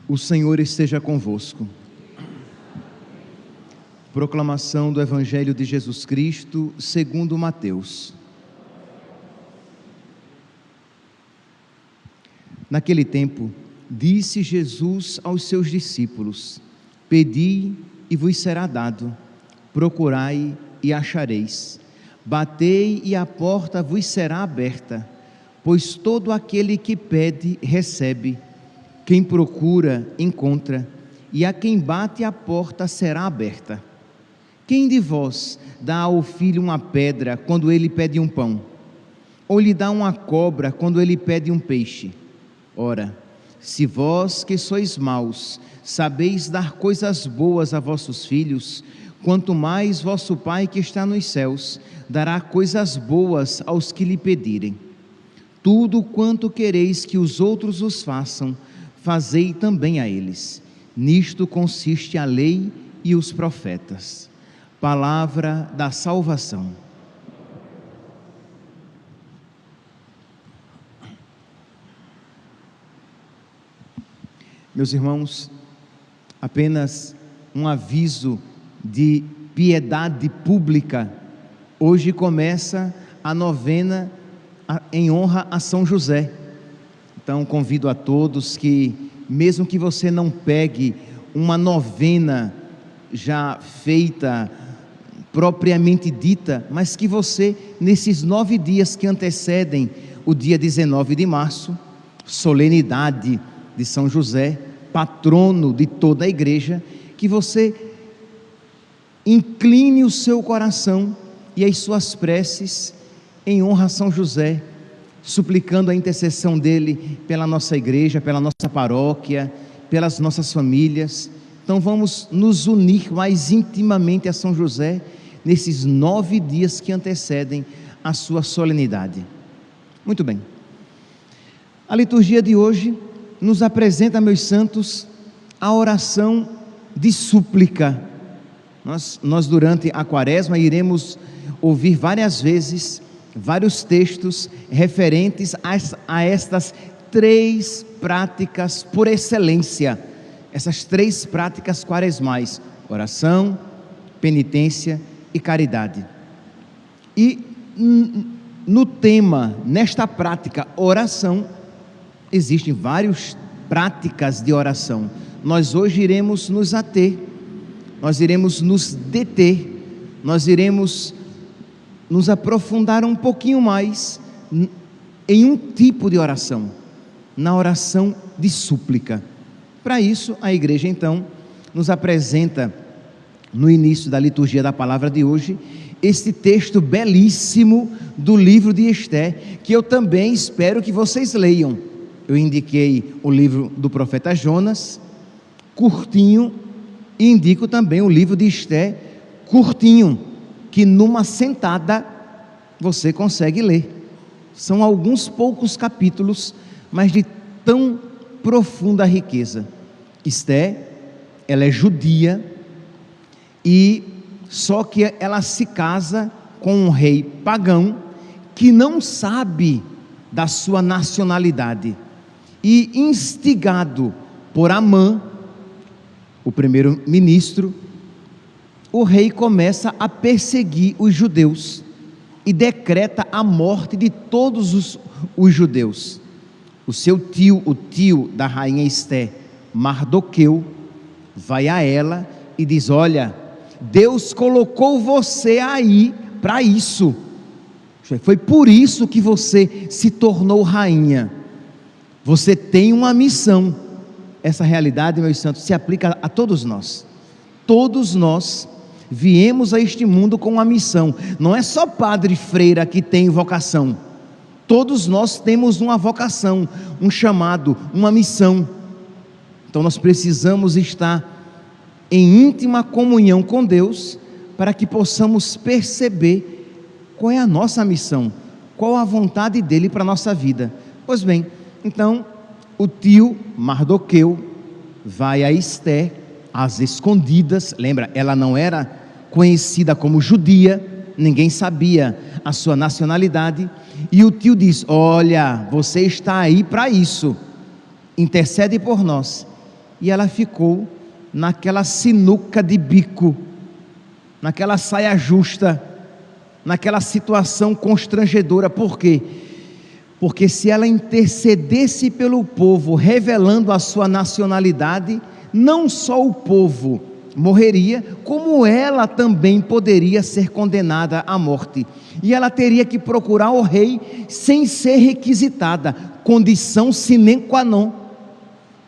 O Senhor esteja convosco. Proclamação do Evangelho de Jesus Cristo, segundo Mateus. Naquele tempo, disse Jesus aos seus discípulos: Pedi e vos será dado, procurai e achareis, batei e a porta vos será aberta, pois todo aquele que pede, recebe, quem procura, encontra, e a quem bate a porta será aberta. Quem de vós dá ao filho uma pedra quando ele pede um pão? Ou lhe dá uma cobra quando ele pede um peixe? Ora, se vós que sois maus, sabeis dar coisas boas a vossos filhos, quanto mais vosso Pai que está nos céus dará coisas boas aos que lhe pedirem. Tudo quanto quereis que os outros os façam, fazei também a eles. Nisto consiste a lei e os profetas. Palavra da salvação. Meus irmãos, apenas um aviso de piedade pública. Hoje começa a novena em honra a São José. Então convido a todos que, mesmo que você não pegue uma novena já feita, propriamente dita, mas que você, nesses 9 dias que antecedem o dia 19 de março, solenidade de São José, patrono de toda a igreja, que você incline o seu coração e as suas preces em honra a São José, suplicando a intercessão dele pela nossa igreja, pela nossa paróquia, pelas nossas famílias. Então vamos nos unir mais intimamente a São José nesses 9 dias que antecedem a sua solenidade. Muito bem. A liturgia de hoje nos apresenta, meus santos, a oração de súplica. Nós durante a quaresma iremos ouvir várias vezes vários textos referentes a estas 3 práticas por excelência, essas 3 práticas quaresmais: oração, penitência e caridade. E no tema, nesta prática, oração, existem várias práticas de oração. Nós hoje iremos nos ater, nós iremos nos deter, nós iremos nos aprofundar um pouquinho mais em um tipo de oração, na oração de súplica. Para isso, a igreja então nos apresenta, no início da liturgia da palavra de hoje, este texto belíssimo do livro de Esther, que eu também espero que vocês leiam. Eu indiquei o livro do profeta Jonas, curtinho, e indico também o livro de Esther, curtinho, que numa sentada você consegue ler. São alguns poucos capítulos, mas de tão profunda riqueza. Esther, ela é judia, e só que ela se casa com um rei pagão que não sabe da sua nacionalidade, e instigado por Amã, o primeiro-ministro, o rei começa a perseguir os judeus e decreta a morte de todos os judeus. O seu tio, o tio da rainha Esther, Mardoqueu, vai a ela e diz: olha, Deus colocou você aí para isso, foi por isso que você se tornou rainha, você tem uma missão. Essa realidade, meus santos, se aplica a todos nós. Todos nós viemos a este mundo com uma missão. Não é só padre e freira que tem vocação. Todos nós temos uma vocação, um chamado, uma missão. Então nós precisamos estar em íntima comunhão com Deus, para que possamos perceber qual é a nossa missão, qual a vontade dele para a nossa vida. Pois bem, então o tio Mardoqueu vai a Esther às escondidas. Lembra, ela não era conhecida como judia, ninguém sabia a sua nacionalidade, e o tio diz: olha, você está aí para isso, intercede por nós. e ela ficou naquela sinuca de bico, naquela saia justa, naquela situação constrangedora. Por quê? Porque se ela intercedesse pelo povo, revelando a sua nacionalidade, não só o povo morreria, como ela também poderia ser condenada à morte. E ela teria que procurar o rei sem ser requisitada, condição sine qua non,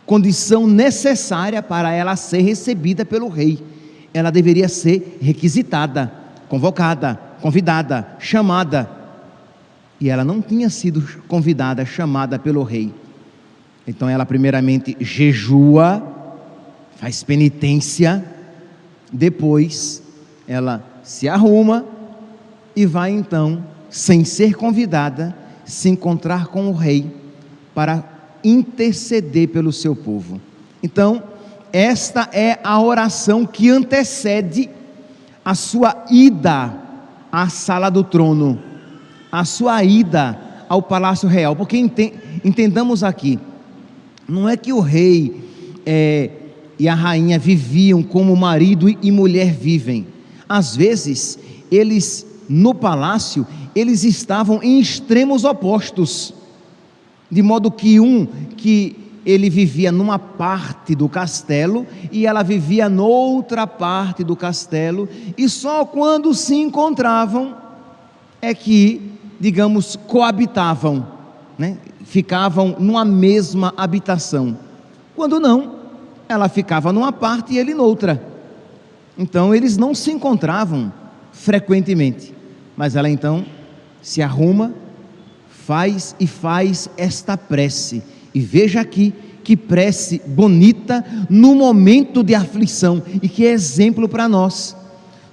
condição necessária para ela ser recebida pelo rei. Ela deveria ser requisitada, convocada, convidada, chamada. E ela não tinha sido convidada, chamada pelo rei. Então ela primeiramente jejua, faz penitência, depois ela se arruma e vai então, sem ser convidada, se encontrar com o rei para interceder pelo seu povo. Então, esta é a oração que antecede a sua ida à sala do trono, a sua ida ao palácio real. Porque entendamos aqui, não é que o rei e a rainha viviam como marido e mulher vivem. Às vezes, eles no palácio, eles estavam em extremos opostos, de modo que ele vivia numa parte do castelo e ela vivia noutra parte do castelo, e só quando se encontravam é que, digamos, coabitavam, né? Ficavam numa mesma habitação. Quando não, ela ficava numa parte e ele noutra. Então eles não se encontravam frequentemente, mas ela então se arruma, faz esta prece. E veja aqui que prece bonita no momento de aflição, e que é exemplo para nós.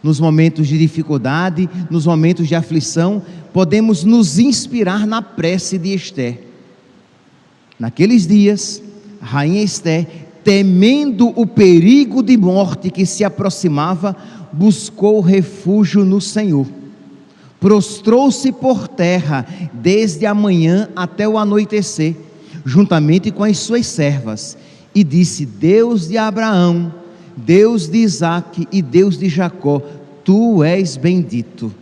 Nos momentos de dificuldade, nos momentos de aflição, podemos nos inspirar na prece de Esther. Naqueles dias, a rainha Esther, temendo o perigo de morte que se aproximava, buscou refúgio no Senhor. Prostrou-se por terra desde a manhã até o anoitecer, juntamente com as suas servas, e disse: Deus de Abraão, Deus de Isaque e Deus de Jacó, tu és bendito.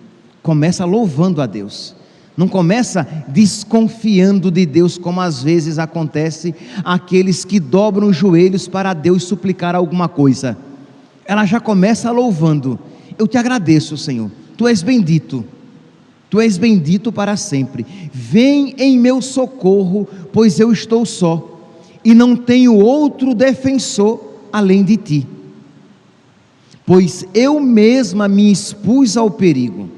Começa louvando a Deus, não começa desconfiando de Deus, como às vezes acontece aqueles que dobram os joelhos para Deus suplicar alguma coisa. Ela já começa louvando: eu te agradeço, Senhor, tu és bendito. Tu és bendito para sempre. Vem em meu socorro, pois eu estou só, e não tenho outro defensor além de ti. Pois eu mesma me expus ao perigo.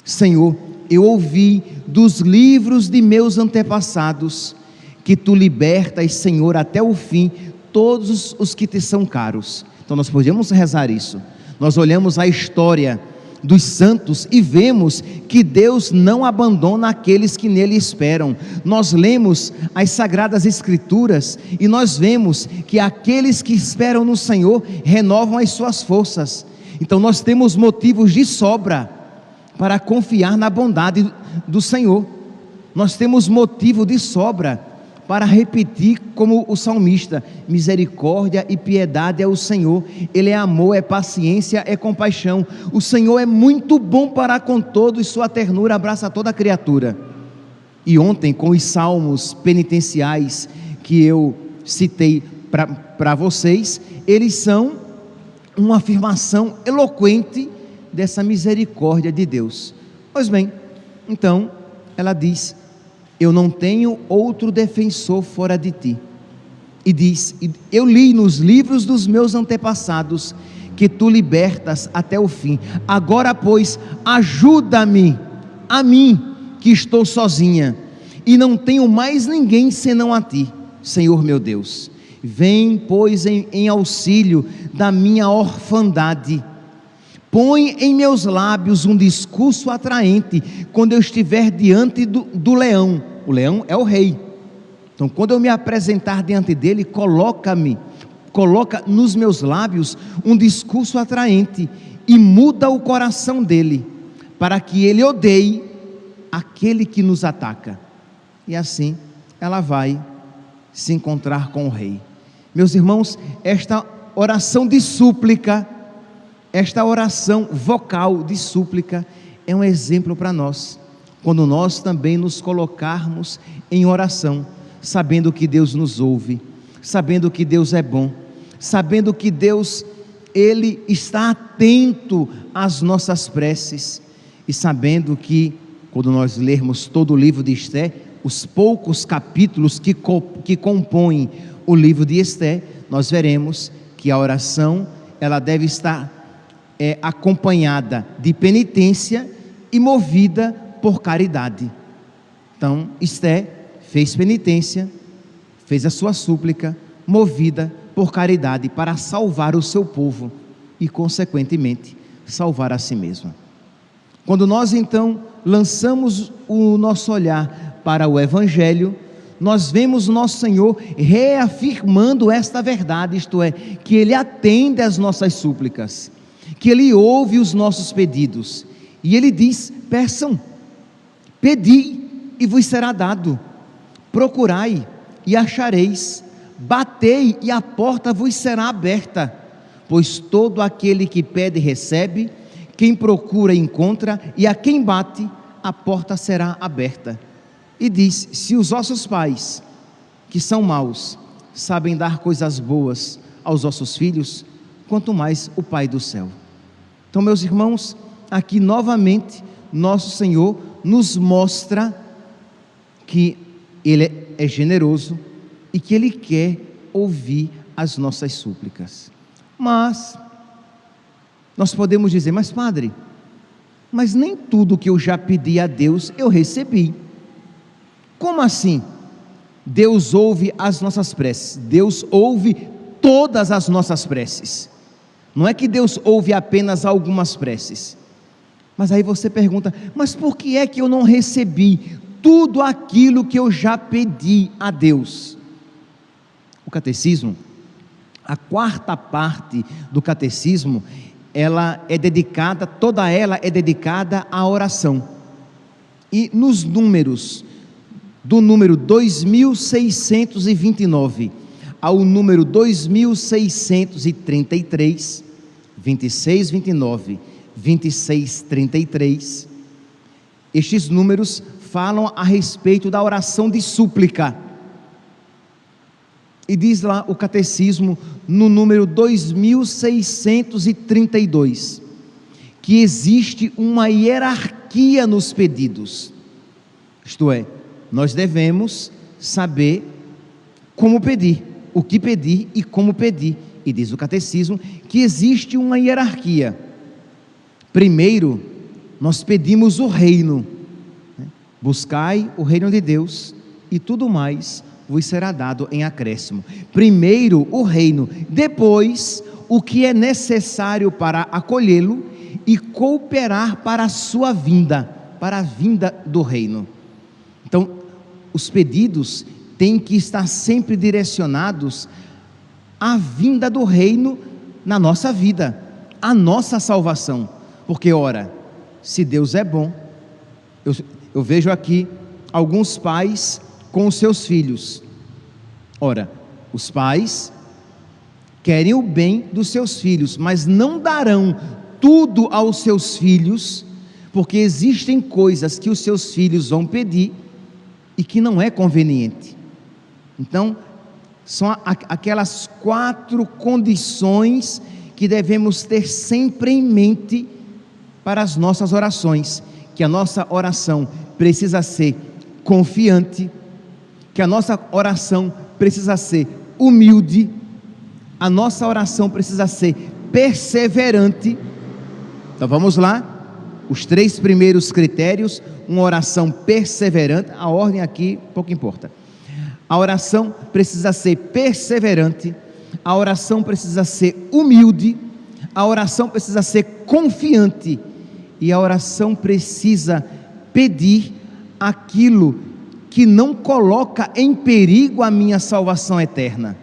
Senhor, eu ouvi dos livros de meus antepassados que tu libertas, Senhor, até o fim todos os que te são caros. Então nós podemos rezar isso. Nós olhamos a história dos santos e vemos que Deus não abandona aqueles que nele esperam. Nós lemos as Sagradas Escrituras e nós vemos que aqueles que esperam no Senhor renovam as suas forças. Então nós temos motivos de sobra para confiar na bondade do Senhor. Nós temos motivo de sobra para repetir como o salmista: misericórdia e piedade é o Senhor, Ele é amor, é paciência, é compaixão. O Senhor é muito bom para com todos, sua ternura abraça toda a criatura. E ontem, com os salmos penitenciais que eu citei para vocês, eles são uma afirmação eloquente dessa misericórdia de Deus. Pois bem, então ela diz: eu não tenho outro defensor fora de ti. E diz: eu li nos livros dos meus antepassados que tu libertas até o fim. Agora, pois, ajuda-me, a mim, que estou sozinha, e não tenho mais ninguém senão a ti, Senhor meu Deus. Vem, pois, em auxílio da minha orfandade. Põe em meus lábios um discurso atraente, quando eu estiver diante do leão. O leão é o rei. Então, quando eu me apresentar diante dele, coloca nos meus lábios um discurso atraente, e muda o coração dele, para que ele odeie aquele que nos ataca. E assim ela vai se encontrar com o rei. Meus irmãos, esta oração de súplica, esta oração vocal de súplica é um exemplo para nós, quando nós também nos colocarmos em oração, sabendo que Deus nos ouve, sabendo que Deus é bom, sabendo que Deus, Ele está atento às nossas preces, e sabendo que, quando nós lermos todo o livro de Esther, os poucos capítulos que compõem o livro de Esther, nós veremos que a oração, ela deve estar acompanhada de penitência e movida por caridade. Então, Esther fez penitência, fez a sua súplica, movida por caridade, para salvar o seu povo e, consequentemente, salvar a si mesma. Quando nós então lançamos o nosso olhar para o Evangelho, nós vemos nosso Senhor reafirmando esta verdade, isto é, que Ele atende às nossas súplicas, que Ele ouve os nossos pedidos, e Ele diz: peçam, pedi e vos será dado, procurai e achareis, batei e a porta vos será aberta, pois todo aquele que pede recebe, quem procura encontra, e a quem bate a porta será aberta. E diz: se os vossos pais, que são maus, sabem dar coisas boas aos vossos filhos, quanto mais o Pai do céu. Então, meus irmãos, aqui novamente nosso Senhor nos mostra que Ele é generoso e que Ele quer ouvir as nossas súplicas. Mas nós podemos dizer: mas Padre, mas nem tudo que eu já pedi a Deus eu recebi. Como assim? Deus ouve as nossas preces, Deus ouve todas as nossas preces. Não é que Deus ouve apenas algumas preces. Mas aí você pergunta: mas por que é que eu não recebi tudo aquilo que eu já pedi a Deus? O catecismo, a quarta parte do catecismo, toda ela é dedicada à oração. E nos números, do número 2629 ao número 2633, 26, 29, 26, 33, estes números falam a respeito da oração de súplica. E diz lá o catecismo, no número 2632, que existe uma hierarquia nos pedidos. Isto é, nós devemos saber como pedir, o que pedir e como pedir. E diz o catecismo que existe uma hierarquia. Primeiro, nós pedimos o reino, buscai o reino de Deus e tudo mais vos será dado em acréscimo. Primeiro o reino, depois o que é necessário para acolhê-lo e cooperar para a sua vinda, para a vinda do reino. Então, os pedidos têm que estar sempre direcionados à vinda do reino na nossa vida, à nossa salvação. Porque, ora, se Deus é bom, eu vejo aqui alguns pais com os seus filhos. Ora, os pais querem o bem dos seus filhos, mas não darão tudo aos seus filhos, porque existem coisas que os seus filhos vão pedir e que não é conveniente. Então, são aquelas 4 condições que devemos ter sempre em mente para as nossas orações: que a nossa oração precisa ser confiante, que a nossa oração precisa ser humilde, a nossa oração precisa ser perseverante. Então vamos lá, os 3 primeiros critérios: uma oração perseverante, a ordem aqui pouco importa. A oração precisa ser perseverante, a oração precisa ser humilde, a oração precisa ser confiante, e a oração precisa pedir aquilo que não coloca em perigo a minha salvação eterna.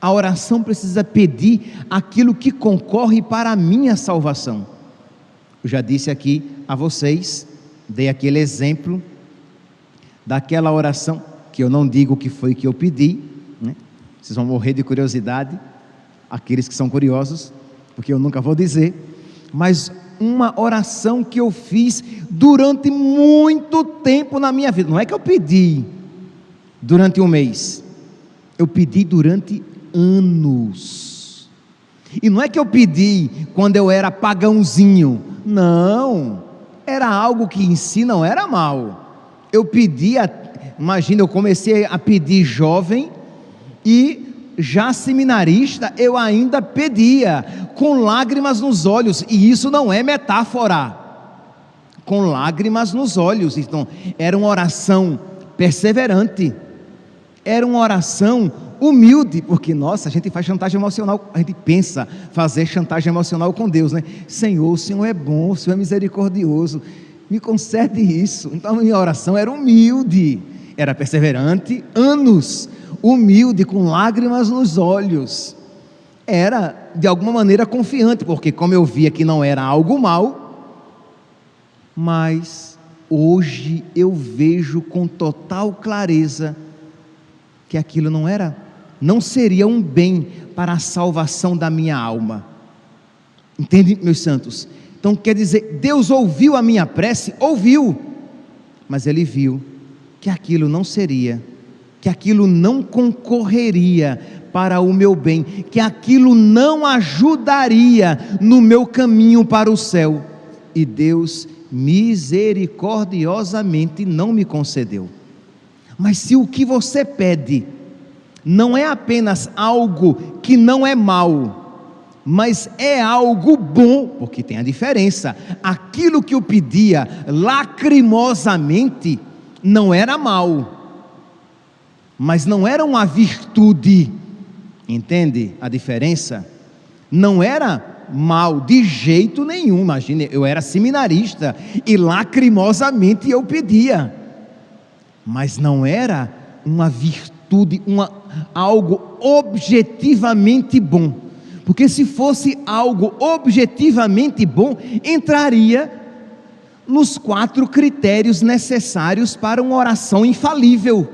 A oração precisa pedir aquilo que concorre para a minha salvação. Eu já disse aqui a vocês, dei aquele exemplo daquela oração, que eu não digo o que foi que eu pedi, né? Vocês vão morrer de curiosidade, aqueles que são curiosos, porque eu nunca vou dizer, mas uma oração que eu fiz durante muito tempo na minha vida. Não é que eu pedi durante um mês, eu pedi durante anos. E não é que eu pedi quando eu era pagãozinho, não, era algo que em si não era mal. Eu pedia, imagina, eu comecei a pedir jovem, e já seminarista eu ainda pedia, com lágrimas nos olhos, e isso não é metáfora, com lágrimas nos olhos. Então, era uma oração perseverante, era uma oração humilde, porque nossa, a gente faz chantagem emocional, a gente pensa fazer chantagem emocional com Deus, né? Senhor, o Senhor é bom, o Senhor é misericordioso, me concede isso. Então a minha oração era humilde, era perseverante, anos, humilde, com lágrimas nos olhos, era de alguma maneira confiante, porque como eu via que não era algo mal, mas hoje eu vejo com total clareza que aquilo não seria um bem para a salvação da minha alma. Entende, meus santos? Então quer dizer, Deus ouviu a minha prece, ouviu, mas Ele viu que aquilo não seria, que aquilo não concorreria para o meu bem, que aquilo não ajudaria no meu caminho para o céu, e Deus misericordiosamente não me concedeu. Mas se o que você pede não é apenas algo que não é mal, mas é algo bom, porque tem a diferença, aquilo que eu pedia lacrimosamente não era mal, mas não era uma virtude, entende a diferença? Não era mal de jeito nenhum. Imagine, eu era seminarista e lacrimosamente eu pedia, mas não era uma virtude, algo objetivamente bom, porque se fosse algo objetivamente bom, entraria nos 4 critérios necessários para uma oração infalível: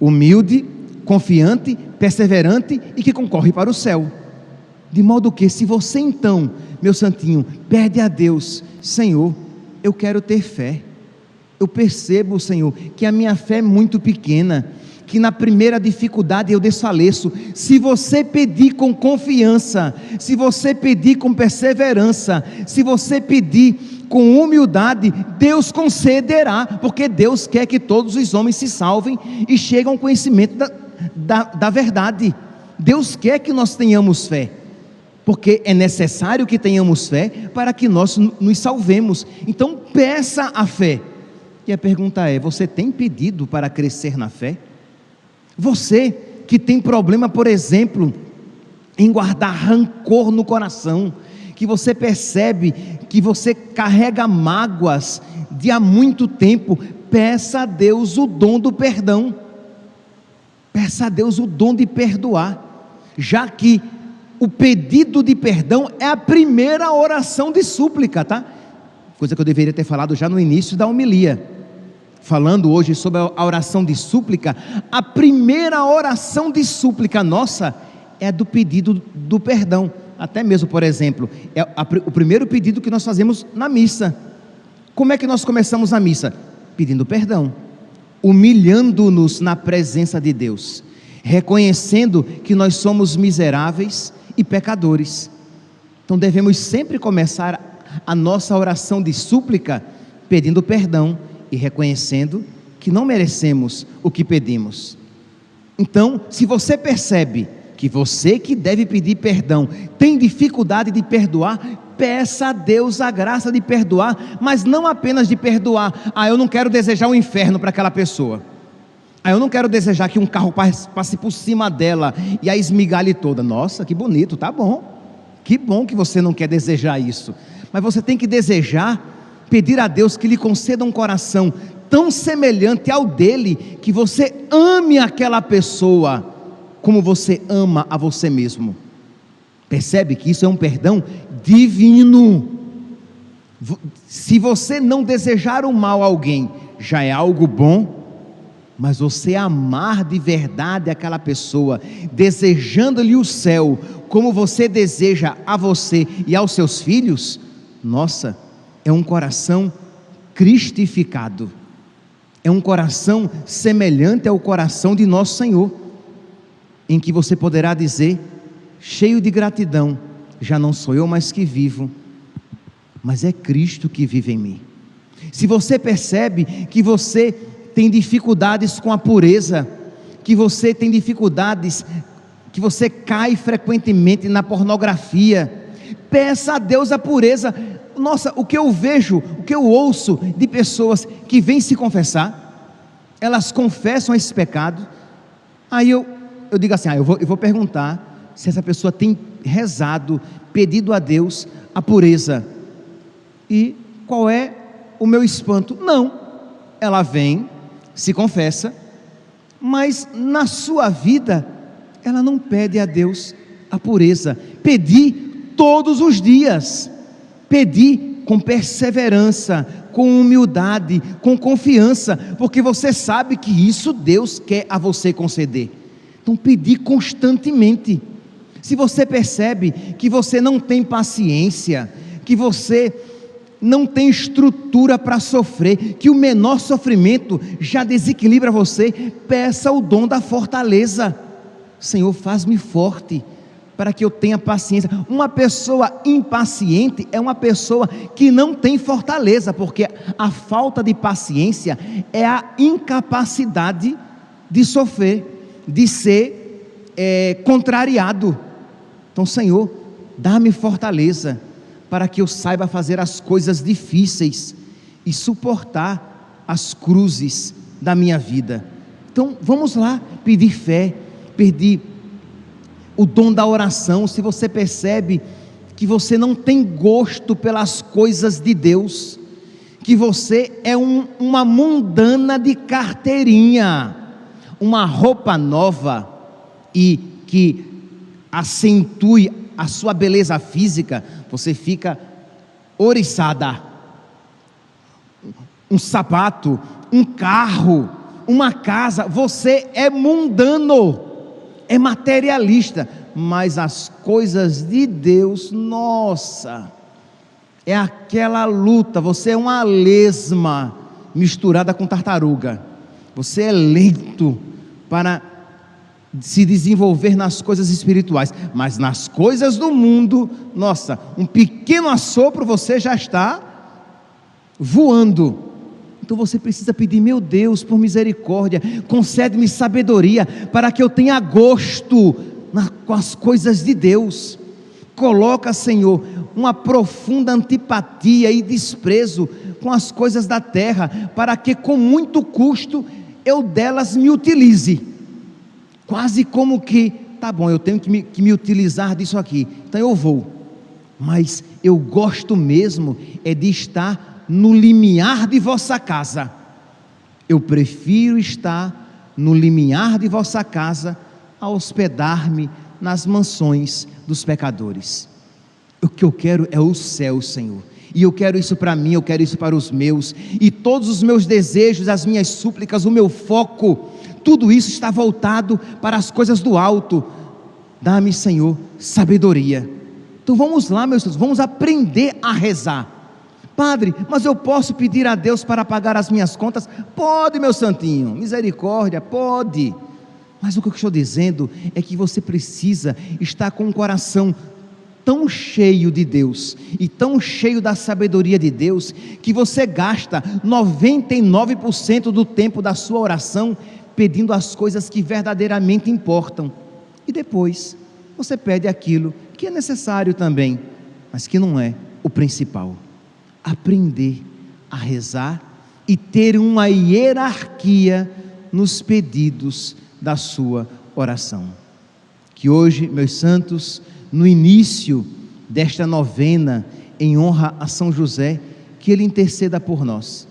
humilde, confiante, perseverante e que concorre para o céu. De modo que, se você então, meu santinho, pede a Deus: Senhor, eu quero ter fé, eu percebo, Senhor, que a minha fé é muito pequena, que na primeira dificuldade eu desfaleço. Se você pedir com confiança, se você pedir com perseverança, se você pedir com humildade, Deus concederá, porque Deus quer que todos os homens se salvem e cheguem ao conhecimento da verdade. Deus quer que nós tenhamos fé, porque é necessário que tenhamos fé para que nós nos salvemos. Então peça a fé. E a pergunta é: você tem pedido para crescer na fé? Você que tem problema, por exemplo, em guardar rancor no coração, que você percebe que você carrega mágoas de há muito tempo, peça a Deus o dom do perdão, peça a Deus o dom de perdoar, já que o pedido de perdão é a primeira oração de súplica, tá? Coisa que eu deveria ter falado já no início da homilia. Falando hoje sobre a oração de súplica, a primeira oração de súplica nossa é a do pedido do perdão. Até mesmo, por exemplo, o primeiro pedido que nós fazemos na missa. Como é que nós começamos a missa? Pedindo perdão, humilhando-nos na presença de Deus, reconhecendo que nós somos miseráveis e pecadores. Então devemos sempre começar a nossa oração de súplica pedindo perdão e reconhecendo que não merecemos o que pedimos. Então, se você percebe que você que deve pedir perdão tem dificuldade de perdoar, peça a Deus a graça de perdoar, mas não apenas de perdoar. Eu não quero desejar o inferno para aquela pessoa, eu não quero desejar que um carro passe por cima dela e a esmigalhe toda. Nossa, que bonito, tá bom, que bom que você não quer desejar isso, mas você tem que desejar, pedir a Deus que lhe conceda um coração tão semelhante ao dele, que você ame aquela pessoa como você ama a você mesmo. Percebe que isso é um perdão divino. Se você não desejar o mal a alguém, já é algo bom. Mas você amar de verdade aquela pessoa, desejando-lhe o céu, como você deseja a você e aos seus filhos, nossa, é um coração cristificado, é um coração semelhante ao coração de nosso Senhor, em que você poderá dizer, cheio de gratidão, já não sou eu mais que vivo, mas é Cristo que vive em mim. Se você percebe que você tem dificuldades com a pureza, que você tem dificuldades, que você cai frequentemente na pornografia, peça a Deus a pureza. Nossa, o que eu vejo, o que eu ouço de pessoas que vêm se confessar, elas confessam esse pecado, aí eu digo assim, eu vou perguntar se essa pessoa tem rezado, pedido a Deus a pureza, e qual é o meu espanto? Não, ela vem, se confessa, mas na sua vida, ela não pede a Deus a pureza. Pedi todos os dias, pedi com perseverança, com humildade, com confiança, porque você sabe que isso Deus quer a você conceder. Então pedi constantemente. Se você percebe que você não tem paciência, que você não tem estrutura para sofrer, que o menor sofrimento já desequilibra você, peça o dom da fortaleza. Senhor, faz-me forte, para que eu tenha paciência. Uma pessoa impaciente é uma pessoa que não tem fortaleza, porque a falta de paciência é a incapacidade de sofrer, de ser contrariado. Então, Senhor, dá-me fortaleza, para que eu saiba fazer as coisas difíceis e suportar as cruzes da minha vida. Então vamos lá, pedir fé, pedir o dom da oração. Se você percebe que você não tem gosto pelas coisas de Deus, que você é uma mundana de carteirinha, uma roupa nova e que acentue a sua beleza física, você fica oriçada. Um sapato, um carro, uma casa, você é mundano, é materialista, mas as coisas de Deus, nossa, é aquela luta. Você é uma lesma misturada com tartaruga, você é lento para se desenvolver nas coisas espirituais, mas nas coisas do mundo, nossa, um pequeno assopro você já está voando. Então você precisa pedir, meu Deus, por misericórdia, concede-me sabedoria, para que eu tenha gosto com as coisas de Deus. Coloca, Senhor, uma profunda antipatia e desprezo com as coisas da terra, para que com muito custo eu delas me utilize. Quase como que, tá bom, eu tenho que me utilizar disso aqui, então eu vou, mas eu gosto mesmo é de estar no limiar de vossa casa. Eu prefiro estar no limiar de vossa casa a hospedar-me nas mansões dos pecadores. O que eu quero é o céu, Senhor, e eu quero isso para mim, eu quero isso para os meus, e todos os meus desejos, as minhas súplicas, o meu foco, tudo isso está voltado para as coisas do alto. Dá-me, Senhor, sabedoria. Então vamos lá, meus irmãos, vamos aprender a rezar. Padre, mas eu posso pedir a Deus para pagar as minhas contas? Pode, meu santinho, misericórdia, pode. Mas o que eu estou dizendo é que você precisa estar com o coração tão cheio de Deus e tão cheio da sabedoria de Deus, que você gasta 99% do tempo da sua oração pedindo as coisas que verdadeiramente importam, e depois você pede aquilo que é necessário também, mas que não é o principal. Aprender a rezar e ter uma hierarquia nos pedidos da sua oração. Que hoje, meus santos, no início desta novena em honra a São José, que ele interceda por nós.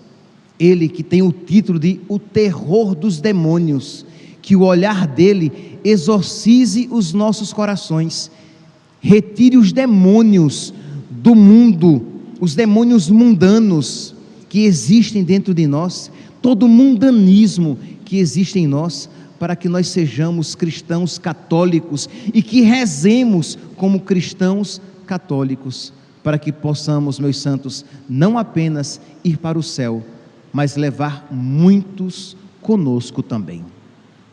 Ele que tem o título de o terror dos demônios, que o olhar dele exorcize os nossos corações, retire os demônios do mundo, os demônios mundanos que existem dentro de nós, todo mundanismo que existe em nós, para que nós sejamos cristãos católicos e que rezemos como cristãos católicos, para que possamos, meus santos, não apenas ir para o céu, mas levar muitos conosco também.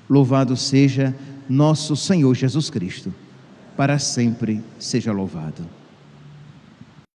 Louvado seja nosso Senhor Jesus Cristo, para sempre seja louvado.